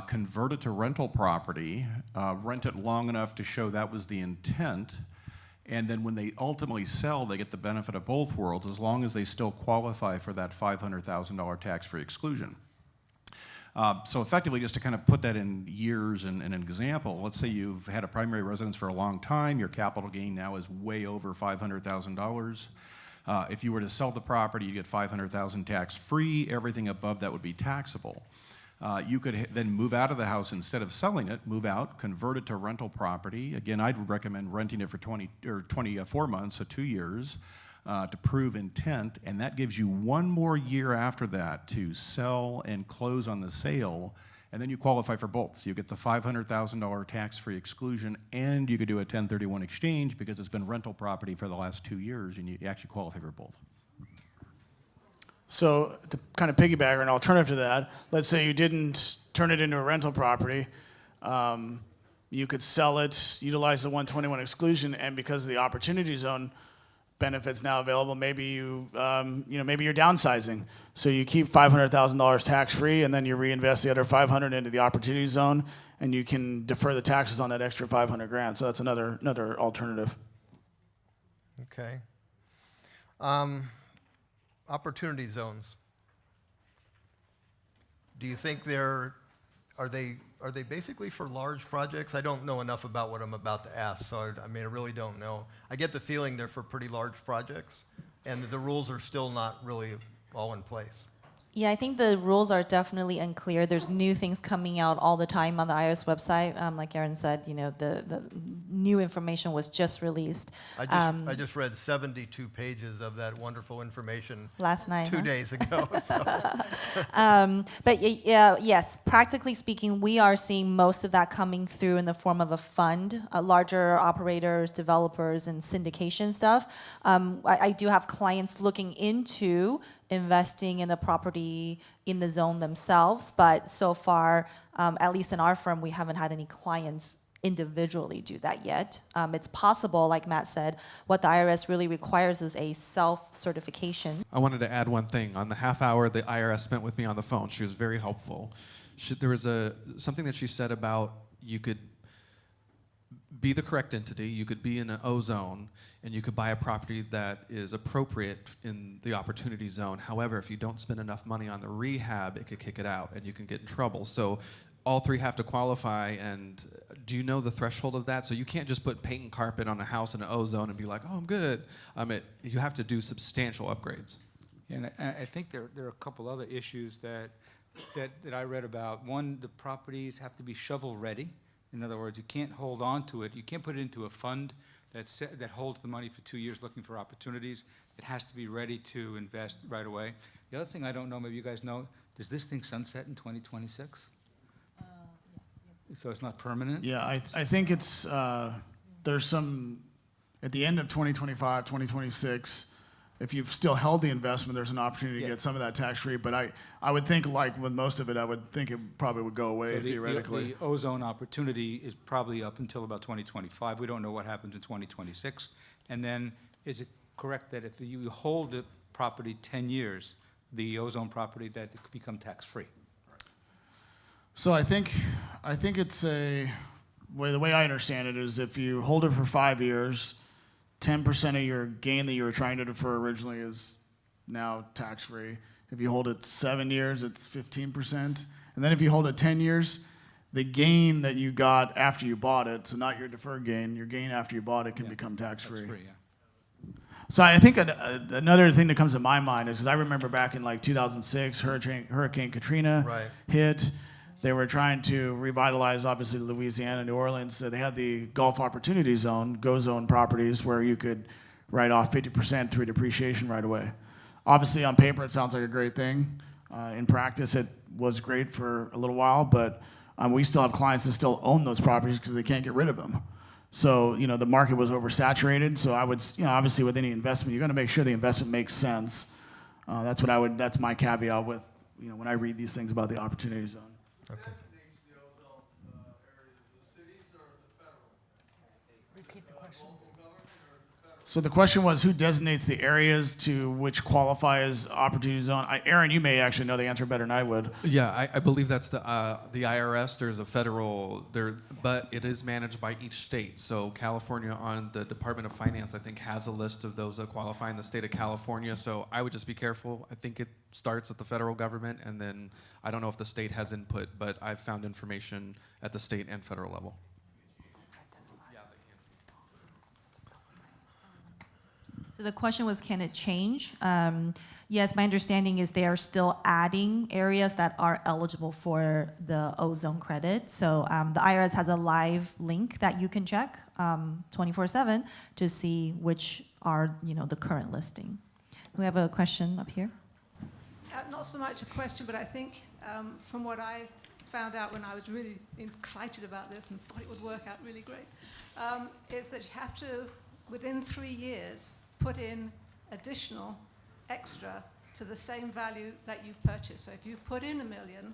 convert it to rental property, rent it long enough to show that was the intent, and then when they ultimately sell, they get the benefit of both worlds as long as they still qualify for that $500,000 tax-free exclusion. So effectively, just to kind of put that in years and an example, let's say you've had a primary residence for a long time, your capital gain now is way over $500,000. If you were to sell the property, you get $500,000 tax-free. Everything above that would be taxable. You could then move out of the house instead of selling it, move out, convert it to rental property. Again, I'd recommend renting it for 24 months, so 2 years, to prove intent, and that gives you 1 more year after that to sell and close on the sale, and then you qualify for both. So you get the $500,000 tax-free exclusion, and you could do a 1031 exchange because it's been rental property for the last 2 years, and you actually qualify for both. So to kind of piggyback or an alternative to that, let's say you didn't turn it into a rental property. You could sell it, utilize the 121 exclusion, and because of the opportunity zone benefits now available, maybe maybe you're downsizing. So you keep $500,000 tax-free, and then you reinvest the other $500 into the opportunity zone, and you can defer the taxes on that extra 500 grand. So that's another alternative. Okay. Opportunity zones. Do you think are they basically for large projects? I don't know enough about what I'm about to ask, so I really don't know. I get the feeling they're for pretty large projects, and the rules are still not really all in place. Yeah, I think the rules are definitely unclear. There's new things coming out all the time on the IRS website. Like Aaron said, the new information was just released. I just read 72 pages of that wonderful information last night, 2 days ago. But yes, practically speaking, we are seeing most of that coming through in the form of a fund, larger operators, developers, and syndication stuff. I do have clients looking into investing in a property in the zone themselves, but so far, at least in our firm, we haven't had any clients individually do that yet. It's possible, like Matt said, what the IRS really requires is a self-certification. I wanted to add one thing. On the half hour the IRS spent with me on the phone, she was very helpful. There was something that she said about you could be the correct entity, you could be in an O zone, and you could buy a property that is appropriate in the opportunity zone. However, if you don't spend enough money on the rehab, it could kick it out and you can get in trouble. So all three have to qualify, and do you know the threshold of that? So you can't just put paint and carpet on a house in an O zone and be like, oh, I'm good. You have to do substantial upgrades. And I think there are a couple other issues that I read about. One, the properties have to be shovel-ready. In other words, you can't hold on to it. You can't put it into a fund that holds the money for 2 years looking for opportunities. It has to be ready to invest right away. The other thing I don't know, maybe you guys know, does this thing sunset in 2026? So it's not permanent? Yeah, I think it's there's some at the end of 2025, 2026. if you've still held the investment, there's an opportunity to Yeah. get some of that tax-free. But I would think, like with most of it, I would think it probably would go away So theoretically. the ozone opportunity is probably up until about 2025. We don't know what happens in 2026. And then, is it correct that if you hold the property 10 years, the ozone property, that it could become tax-free? So I think it's the way I understand it is if you hold it for 5 years, 10% of your gain that you were trying to defer originally is now tax-free. If you hold it 7 years, it's 15%. And then if you hold it 10 years, the gain that you got after you bought it, so not your deferred gain, your gain after you bought it can become tax-free. Tax-free, yeah. So I think another thing that comes to my mind is because I remember back in like 2006, Hurricane Katrina Right. hit. They were trying to revitalize, obviously, Louisiana, New Orleans. So they had the Gulf Opportunity Zone, GO Zone properties, where you could write off 50% through depreciation right away. Obviously, on paper, it sounds like a great thing. In practice, it was great for a little while, but we still have clients that still own those properties because they can't get rid of them. So, the market was oversaturated. So I would, obviously with any investment, you're going to make sure the investment makes sense. That's my caveat with, when I read these things about the Opportunity Zone. Okay. Repeat the question. So the question was, who designates the areas to which qualify as Opportunity Zone? Aaron, you may actually know the answer better than I would. Yeah, I believe that's the IRS. There's a federal there, but it is managed by each state. So California, on the Department of Finance, I think has a list of those that qualify in the state of California. So I would just be careful. I think it starts at the federal government, and then I don't know if the state has input, but I've found information at the state and federal level. So the question was, can it change? Yes, my understanding is they are still adding areas that are eligible for the ozone credit. So the IRS has a live link that you can check 24/7 to see which are, the current listing. We have a question up here. Not so much a question, but I think from what I found out when I was really excited about this and thought it would work out really great, is that you have to, within 3 years, put in additional extra to the same value that you purchased. So if you put in $1 million,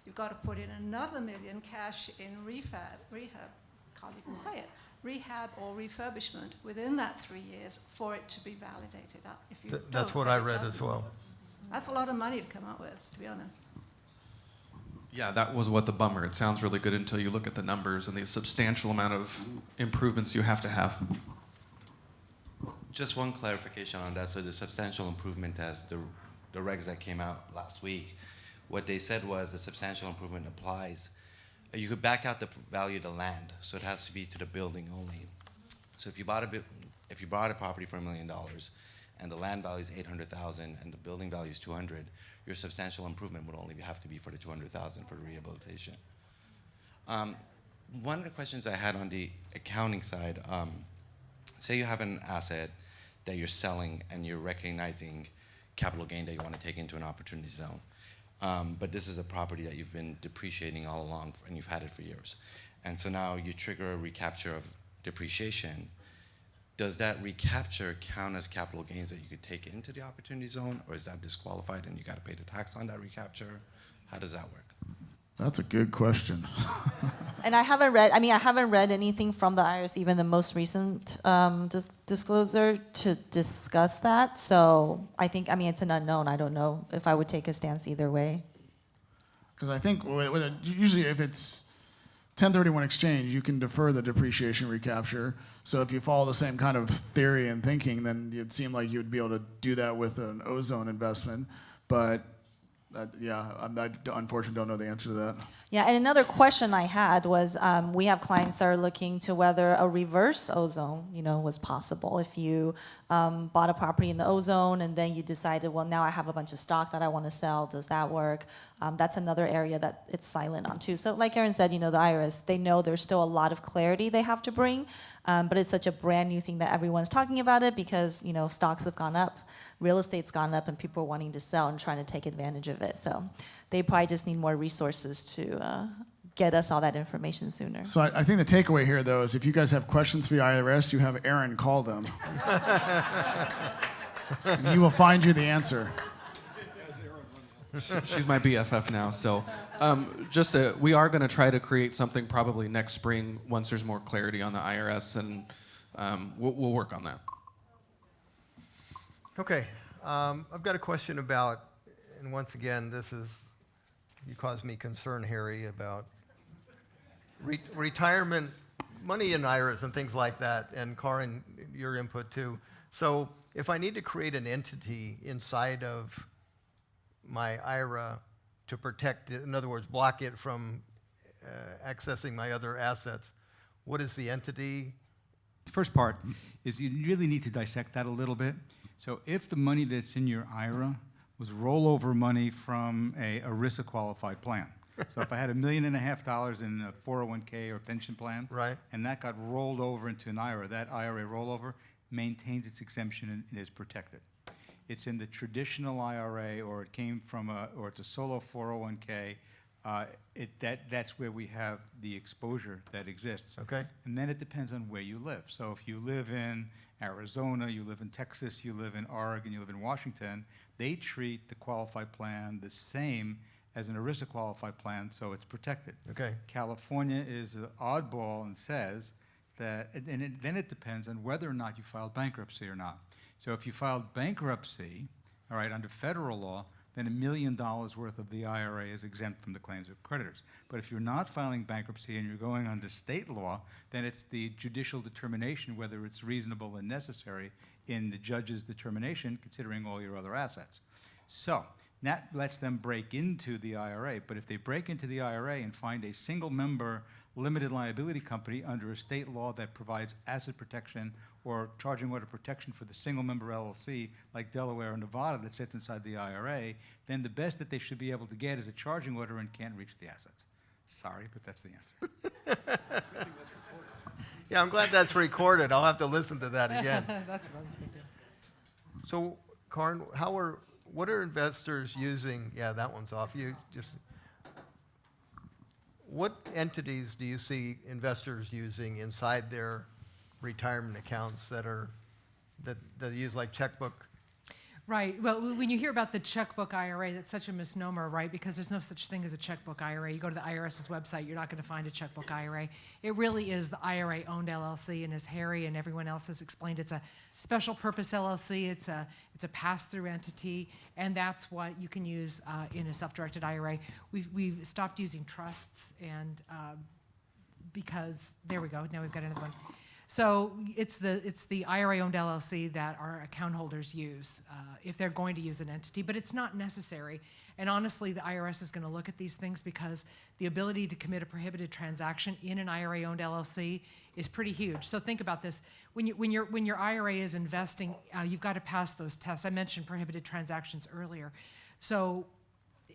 you've got to put in another $1 million cash in rehab, can't even say it, rehab or refurbishment within that 3 years for it to be validated. If you That's don't, what then I it read doesn't. as well. That's a lot of money to come up with, to be honest. Yeah, that was what the bummer. It sounds really good until you look at the numbers and the substantial amount of improvements you have to have. Just one clarification on that. So the substantial improvement test, the regs that came out last week, what they said was the substantial improvement applies. You could back out the value of the land, so it has to be to the building only. So if you bought a property for $1 million, and the land value is $800,000, and the building value is $200,000, your substantial improvement would only have to be for the $200,000 for the rehabilitation. One of the questions I had on the accounting side. Say you have an asset that you're selling and you're recognizing capital gain that you want to take into an opportunity zone. But this is a property that you've been depreciating all along and you've had it for years. And so now you trigger a recapture of depreciation. Does that recapture count as capital gains that you could take into the opportunity zone, or is that disqualified and you got to pay the tax on that recapture? How does that work? That's a good question. And I haven't read anything from the IRS, even the most recent disclosure to discuss that. So it's an unknown. I don't know if I would take a stance either way. Because I think usually if it's 1031 exchange, you can defer the depreciation recapture. So if you follow the same kind of theory and thinking, then it'd seem like you would be able to do that with an ozone investment. But I unfortunately don't know the answer to that. Yeah, and another question I had was, we have clients that are looking to whether a reverse ozone, was possible. If you bought a property in the ozone and then you decided, well, now I have a bunch of stock that I want to sell, does that work? That's another area that it's silent on too. So like Aaron said, the IRS, they know there's still a lot of clarity they have to bring, but it's such a brand new thing that everyone's talking about it because, stocks have gone up, real estate's gone up, and people are wanting to sell and trying to take advantage of it. So they probably just need more resources to get us all that information sooner. So I think the takeaway here, though, is if you guys have questions for the IRS, you have Aaron call them. And he will find you the answer. She's my BFF now. So we are going to try to create something probably next spring once there's more clarity on the IRS, and we'll work on that. Okay, I've got a question about, and once again, you caused me concern, Harry, about retirement, money in IRAs and things like that, and Karin, your input too. So if I need to create an entity inside of my IRA to protect it, in other words, block it from accessing my other assets, what is the entity? The first part is you really need to dissect that a little bit. So if the money that's in your IRA was rollover money from a ERISA qualified plan. So if I had $1.5 million in a 401k or pension plan, Right. and that got rolled over into an IRA, that IRA rollover maintains its exemption and is protected. It's in the traditional IRA, or it came from or it's a solo 401k. That's where we have the exposure that exists. Okay. And then it depends on where you live. So if you live in Arizona, you live in Texas, you live in Oregon, you live in Washington, they treat the qualified plan the same as an ERISA qualified plan, so it's protected. Okay. California is an oddball and says that, then it depends on whether or not you filed bankruptcy or not. So if you filed bankruptcy, all right, under federal law, then $1 million worth of the IRA is exempt from the claims of creditors. But if you're not filing bankruptcy and you're going under state law, then it's the judicial determination whether it's reasonable and necessary in the judge's determination, considering all your other assets. So that lets them break into the IRA. But if they break into the IRA and find a single member limited liability company under a state law that provides asset protection or charging order protection for the single member LLC like Delaware or Nevada that sits inside the IRA, then the best that they should be able to get is a charging order and can't reach the assets. Sorry, but that's the answer. Yeah, I'm glad that's recorded. I'll have to listen to that again. That's what I was thinking. So, Karin, what are investors using? Yeah, that one's off. What entities do you see investors using inside their retirement accounts that use like checkbook? Right. Well, when you hear about the checkbook IRA, that's such a misnomer, right? Because there's no such thing as a checkbook IRA. You go to the IRS's website, you're not going to find a checkbook IRA. It really is the IRA-owned LLC, and as Harry and everyone else has explained, it's a special purpose LLC. It's a pass-through entity, and that's what you can use in a self-directed IRA. We've stopped using trusts, and because there we go. Now we've got another one. So it's the IRA-owned LLC that our account holders use if they're going to use an entity, but it's not necessary. And honestly, the IRS is going to look at these things because the ability to commit a prohibited transaction in an IRA-owned LLC is pretty huge. So think about this: when your IRA is investing, you've got to pass those tests. I mentioned prohibited transactions earlier, so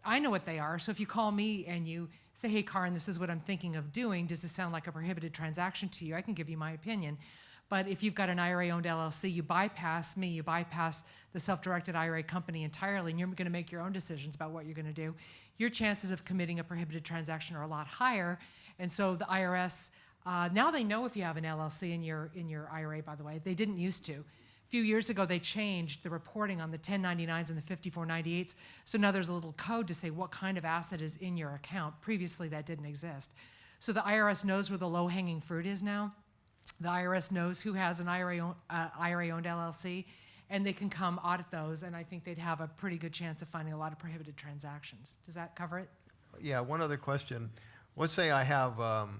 I know what they are. So if you call me and you say, hey, Karin, this is what I'm thinking of doing, does this sound like a prohibited transaction to you? I can give you my opinion. But if you've got an IRA-owned LLC, you bypass me, you bypass the self-directed IRA company entirely, and you're going to make your own decisions about what you're going to do. Your chances of committing a prohibited transaction are a lot higher. And so the IRS, now they know if you have an LLC in your IRA, by the way. They didn't used to. A few years ago, they changed the reporting on the 1099s and the 5498s. So now there's a little code to say what kind of asset is in your account. Previously, that didn't exist. So the IRS knows where the low-hanging fruit is now. The IRS knows who has an IRA-owned LLC, and they can come audit those, and I think they'd have a pretty good chance of finding a lot of prohibited transactions. Does that cover it? Yeah, one other question. Let's say I have a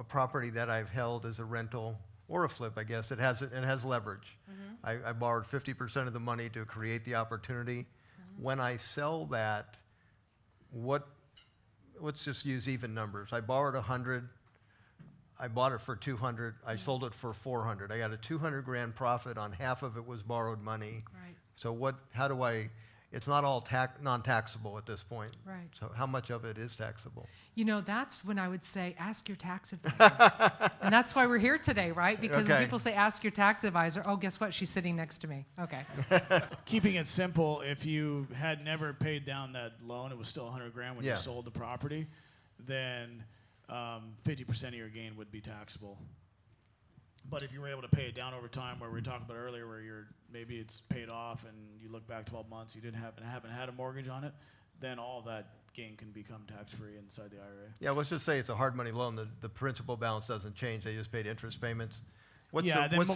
property that I've held as a rental or a flip, I guess. It has leverage. Mm-hmm. I borrowed 50% of the money to create the opportunity. Mm-hmm. When I sell that, let's just use even numbers. I borrowed 100. I bought it for 200. I sold it for 400. I got a 200 grand profit on half of it was borrowed money. Right. So how do I? It's not all non-taxable at this point. Right. So how much of it is taxable? You know, that's when I would say, ask your tax advisor. And that's why we're here today, right? Because when Okay. people say, ask your tax advisor, oh, guess what? She's sitting next to me. Okay. Keeping it simple, if you had never paid down that loan, it was still 100 grand when Yeah. you sold the property, then 50% of your gain would be taxable. But if you were able to pay it down over time, where we talked about earlier, where maybe it's paid off and you look back 12 months, you haven't had a mortgage on it, then all that gain can become tax-free inside the IRA. Yeah, let's just say it's a hard money loan. The principal balance doesn't change. They just paid interest payments. What's Yeah, the, then what's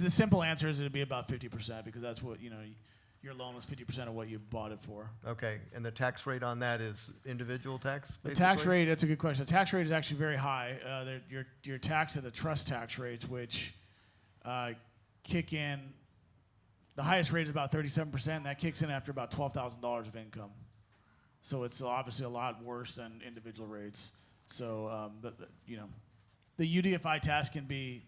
the simple answer is it'd be about 50% because that's what, your loan was 50% of what you bought it for. okay, and the tax rate on that is individual tax, The tax basically? rate, that's a good question. The tax rate is actually very high. You're taxed at the trust tax rates, which kick in. The highest rate is about 37%, and that kicks in after about $12,000 of income. So it's obviously a lot worse than individual rates. So the UDFI tax can be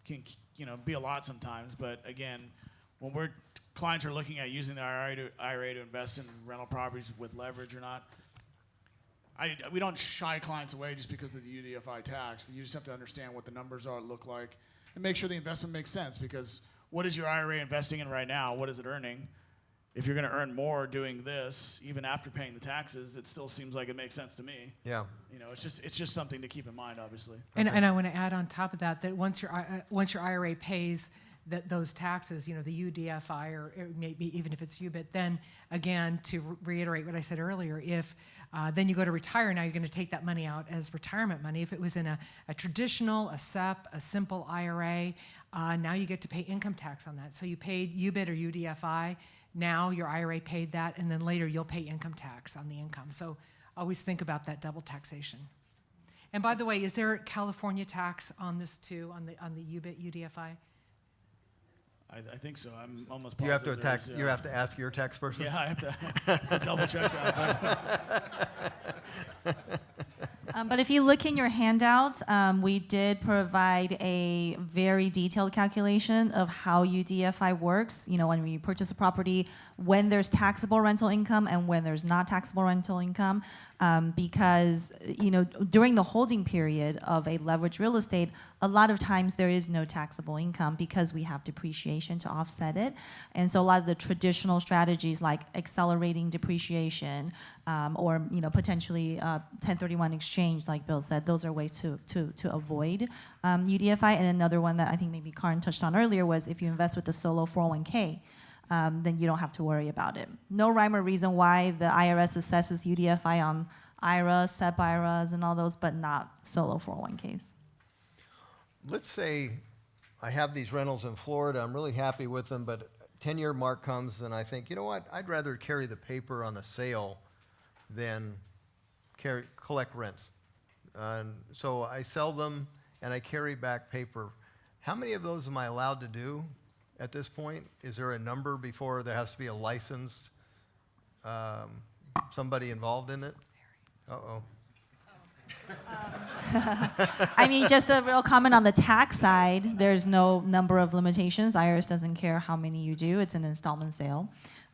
a lot sometimes. But again, when clients are looking at using the IRA to invest in rental properties with leverage or not, we don't shy clients away just because of the UDFI tax. But you just have to understand what the numbers look like and make sure the investment makes sense, because what is your IRA investing in right now? What is it earning? If you're going to earn more doing this, even after paying the taxes, it still seems like it makes sense to me. Yeah. It's just something to keep in mind, obviously. And I want to add on top of that once your IRA pays those taxes, the UDFI or maybe even if it's UBIT, then again, to reiterate what I said earlier, if then you go to retire, now you're going to take that money out as retirement money. If it was in a traditional, a SEP, a simple IRA, now you get to pay income tax on that. So you paid UBIT or UDFI, now your IRA paid that, and then later you'll pay income tax on the income. So always think about that double taxation. And by the way, is there California tax on this too, on the UBIT, UDFI? I think so. I'm almost You have positive. to you have to ask your tax person? Yeah, I have to double check that. But if you look in your handout, we did provide a very detailed calculation of how UDFI works. When you purchase a property, when there's taxable rental income and when there's not taxable rental income, because during the holding period of a leveraged real estate, a lot of times there is no taxable income because we have depreciation to offset it. And so a lot of the traditional strategies like accelerating depreciation or potentially 1031 exchange, like Bill said, those are ways to avoid UDFI. And another one that I think maybe Karen touched on earlier was if you invest with a solo 401k, then you don't have to worry about it. No rhyme or reason why the IRS assesses UDFI on IRAs, SEP IRAs, and all those, but not solo 401ks. Let's say I have these rentals in Florida. I'm really happy with them, but 10-year mark comes and I think, you know what? I'd rather carry the paper on a sale than collect rents. So I sell them and I carry back paper. How many of those am I allowed to do at this point? Is there a number before there has to be a licensed somebody involved in it? Uh-oh. I mean, just a real comment on the tax side, there's no number of limitations. IRS doesn't care how many you do. It's an installment sale.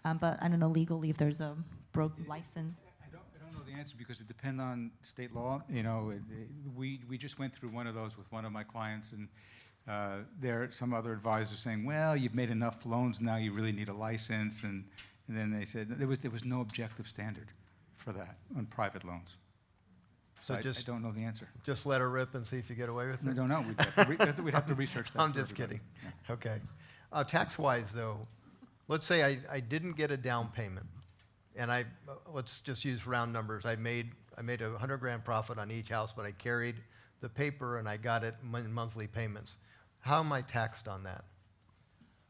But I don't know legally if there's a broke license. I don't know the answer because it depends on state law. We just went through one of those with one of my clients, and there are some other advisors saying, well, you've made enough loans now, you really need a license. And then they said there was no objective standard for that on private loans. So I don't know the answer. Just let her rip and see if you get away with it? I don't know. We'd have to research that. I'm for just everybody. kidding. Yeah. Okay. Tax-wise, though, let's say I didn't get a down payment, and let's just use round numbers. I made a $100,000 profit on each house, but I carried the paper and I got it in monthly payments. How am I taxed on that?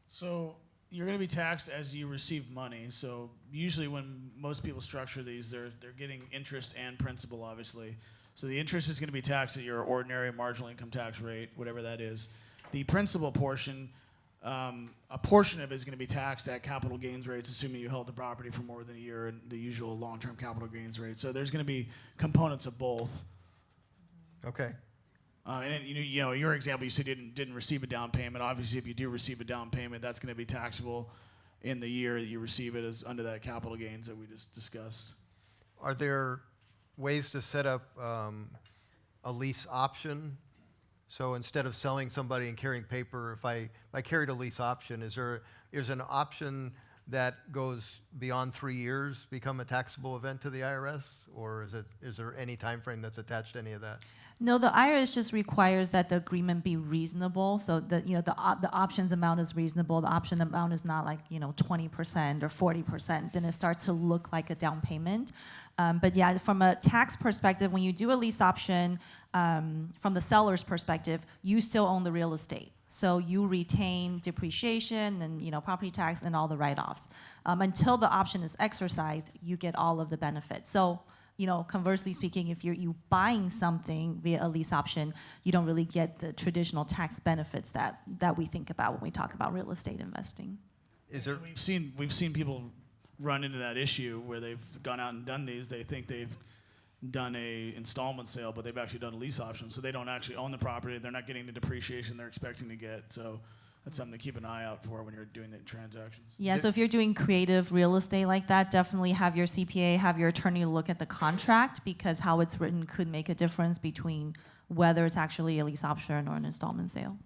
So you're going to be taxed as you receive money. So usually when most people structure these, they're getting interest and principal, obviously. So the interest is going to be taxed at your ordinary marginal income tax rate, whatever that is. The principal portion, a portion of it is going to be taxed at capital gains rates, assuming you held the property for more than a year, and the usual long-term capital gains rate. So there's going to be components of both. Okay. And then, your example, you said you didn't receive a down payment. Obviously, if you do receive a down payment, that's going to be taxable in the year that you receive it as under that capital gains that we just discussed. Are there ways to set up a lease option? So instead of selling somebody and carrying paper, if I carried a lease option, is an option that goes beyond 3 years become a taxable event to the IRS? Or is there any time frame that's attached to any of that? No, the IRS just requires that the agreement be reasonable. So the options amount is reasonable. The option amount is not like 20% or 40%. Then it starts to look like a down payment. But yeah, from a tax perspective, when you do a lease option, from the seller's perspective, you still own the real estate. So you retain depreciation and property tax and all the write-offs. Until the option is exercised, you get all of the benefits. So conversely speaking, if you're buying something via a lease option, you don't really get the traditional tax benefits that we think about when we talk about real estate investing. Is there? We've seen people run into that issue where they've gone out and done these. They think they've done a installment sale, but they've actually done a lease option, so they don't actually own the property. They're not getting the depreciation they're expecting to get. So that's something to keep an eye out for when you're doing the transactions. Yeah, so if you're doing creative real estate like that, definitely have your CPA, have your attorney look at the contract, because how it's written could make a difference between whether it's actually a lease option or an installment sale.